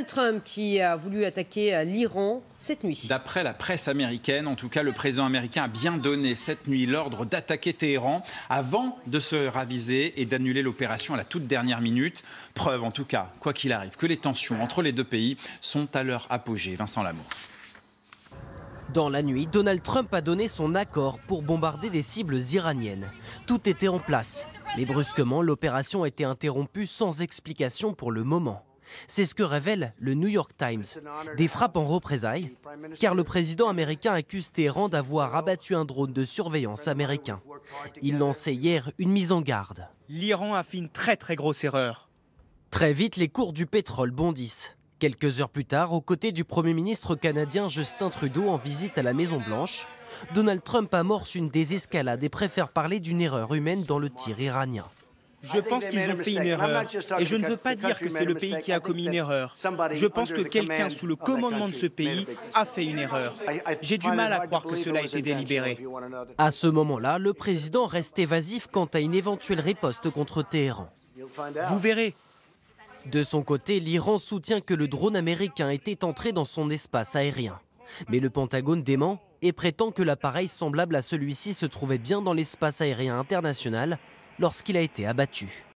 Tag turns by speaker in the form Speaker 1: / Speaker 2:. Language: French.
Speaker 1: Trump qui a voulu attaquer l'Iran cette nuit.
Speaker 2: D'après la presse américaine, en tout cas, le président américain a bien donné cette nuit l'ordre d'attaquer Téhéran avant de se raviser et d'annuler l'opération à la toute dernière minute. Preuve, en tout cas, quoi qu'il arrive, que les tensions entre les deux pays sont à leur apogée. Vincent Lamour.
Speaker 3: Dans la nuit, Donald Trump a donné son accord pour bombarder des cibles iraniennes. Tout était en place. Mais brusquement, l'opération a été interrompue sans explication pour le moment. C'est ce que révèle le New York Times. Des frappes en représailles, car le président américain accuse Téhéran d'avoir abattu un drone de surveillance américain. Il lançait hier une mise en garde.
Speaker 4: L'Iran a fait une très grosse erreur.
Speaker 3: Très vite, les cours du pétrole bondissent. Quelques heures plus tard, aux côtés du Premier ministre canadien Justin Trudeau en visite à la Maison-Blanche, Donald Trump amorce une désescalade et préfère parler d'une erreur humaine dans le tir iranien.
Speaker 4: Je pense qu'ils ont fait une erreur. Et je ne veux pas dire que c'est le pays qui a commis une erreur. Je pense que quelqu'un sous le commandement de ce pays a fait une erreur. J'ai du mal à croire que cela a été délibéré.
Speaker 3: À ce moment-là, le président reste évasif quant à une éventuelle riposte contre Téhéran.
Speaker 4: Vous verrez.
Speaker 3: De son côté, l'Iran soutient que le drone américain était entré dans son espace aérien. Mais le Pentagone dément et prétend que l'appareil semblable à celui-ci se trouvait bien dans l'espace aérien international lorsqu'il a été abattu.